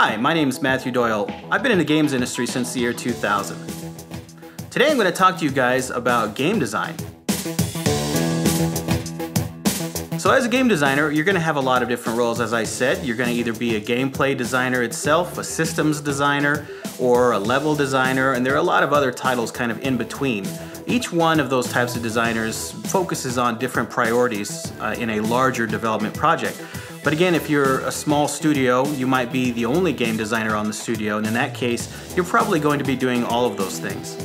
Hi, my name is Matthew Doyle. I've been in the games industry since the year 2000. Today I'm going to talk to you guys about game design. So as a game designer, you're going to have a lot of different roles. As I said, you're going to either be a gameplay designer itself, a systems designer, or a level designer, and there are a lot of other titles kind of in between. Each one of those types of designers focuses on different priorities in a larger development project. But again, if you're a small studio, you might be the only game designer on the studio, and in that case, you're probably going to be doing all of those things.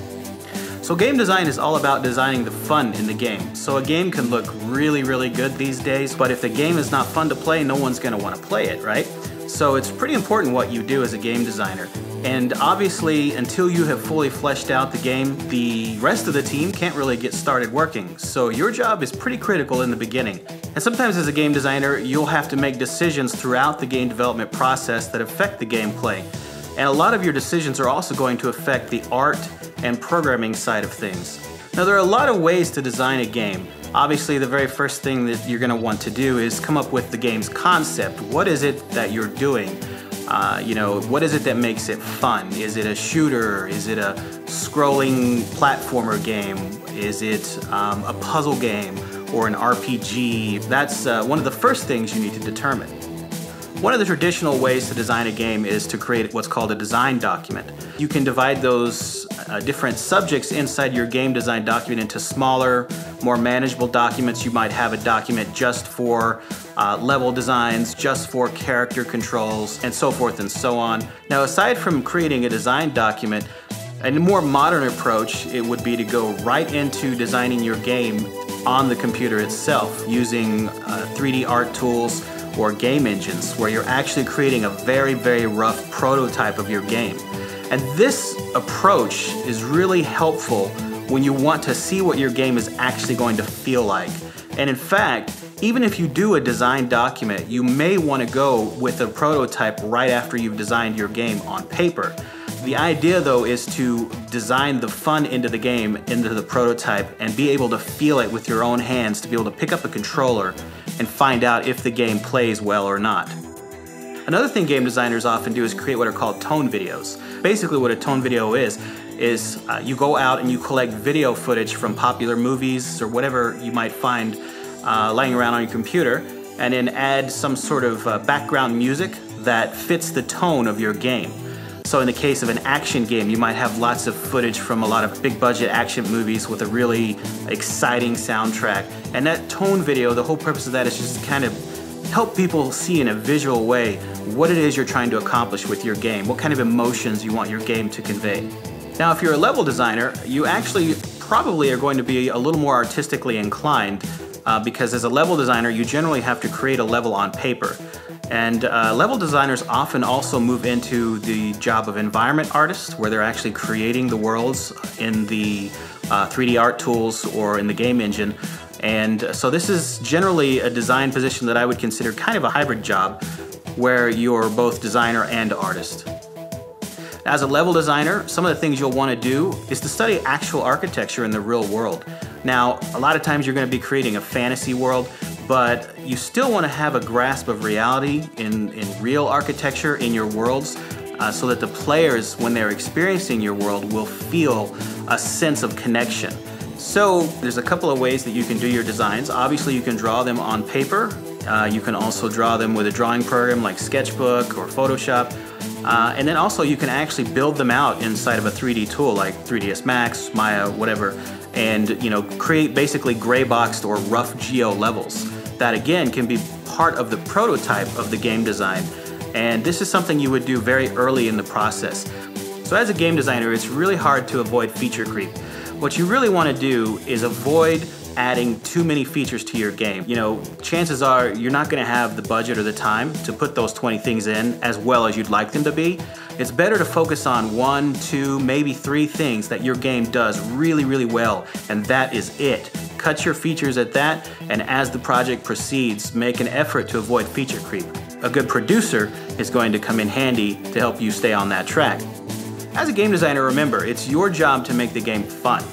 So game design is all about designing the fun in the game. So a game can look really good these days, but if the game is not fun to play, no one's going to want to play it, right? So it's pretty important what you do as a game designer. And obviously, until you have fully fleshed out the game, the rest of the team can't really get started working. So your job is pretty critical in the beginning. And sometimes as a game designer, you'll have to make decisions throughout the game development process that affect the gameplay. And a lot of your decisions are also going to affect the art and programming side of things. Now, there are a lot of ways to design a game. Obviously, the very first thing that you're going to want to do is come up with the game's concept. What is it that you're doing? What is it that makes it fun? Is it a shooter? Is it a scrolling platformer game? Is it a puzzle game or an RPG? That's one of the first things you need to determine. One of the traditional ways to design a game is to create what's called a design document. You can divide those different subjects inside your game design document into smaller, more manageable documents. You might have a document just for level designs, just for character controls, and so forth and so on. Now, aside from creating a design document, a more modern approach, it would be to go right into designing your game on the computer itself using 3D art tools or game engines, where you're actually creating a very rough prototype of your game. And this approach is really helpful when you want to see what your game is actually going to feel like. And in fact, even if you do a design document, you may want to go with a prototype right after you've designed your game on paper. The idea, though, is to design the fun into the game, into the prototype, and be able to feel it with your own hands, to be able to pick up a controller and find out if the game plays well or not. Another thing game designers often do is create what are called tone videos. Basically what a tone video is you go out and you collect video footage from popular movies or whatever you might find laying around on your computer, and then add some sort of background music that fits the tone of your game. So in the case of an action game, you might have lots of footage from a lot of big budget action movies with a really exciting soundtrack. And that tone video, the whole purpose of that is just to kind of help people see in a visual way what it is you're trying to accomplish with your game, what kind of emotions you want your game to convey. Now, if you're a level designer, you actually probably are going to be a little more artistically inclined because as a level designer, you generally have to create a level on paper. And level designers often also move into the job of environment artists, where they're actually creating the worlds in the 3D art tools or in the game engine. And so this is generally a design position that I would consider kind of a hybrid job, where you're both designer and artist. As a level designer, some of the things you'll want to do is to study actual architecture in the real world. Now, a lot of times you're going to be creating a fantasy world, but you still want to have a grasp of reality in real architecture in your worlds, so that the players, when they're experiencing your world, will feel a sense of connection. So there's a couple of ways that you can do your designs. Obviously, you can draw them on paper. You can also draw them with a drawing program like Sketchbook or Photoshop. And then also you can actually build them out inside of a 3D tool like 3ds Max, Maya, whatever, and create basically gray boxed or rough geo levels that again can be part of the prototype of the game design. And this is something you would do very early in the process. So as a game designer, it's really hard to avoid feature creep. What you really want to do is avoid adding too many features to your game. Chances are you're not going to have the budget or the time to put those 20 things in as well as you'd like them to be. It's better to focus on 1, 2, maybe 3 things that your game does really well, and that is it. Cut your features at that, and as the project proceeds, make an effort to avoid feature creep. A good producer is going to come in handy to help you stay on that track. As a game designer, remember, it's your job to make the game fun.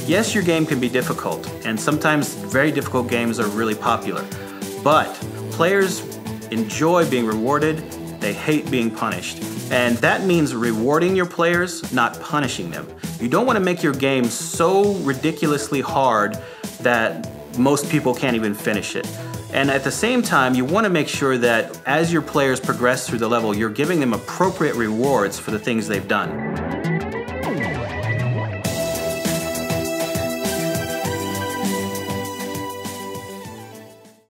Yes, your game can be difficult, and sometimes very difficult games are really popular, but players enjoy being rewarded, They hate being punished. And that means rewarding your players, not punishing them. You don't want to make your game so ridiculously hard that most people can't even finish it. And at the same time, you want to make sure that as your players progress through the level, you're giving them appropriate rewards for the things they've done.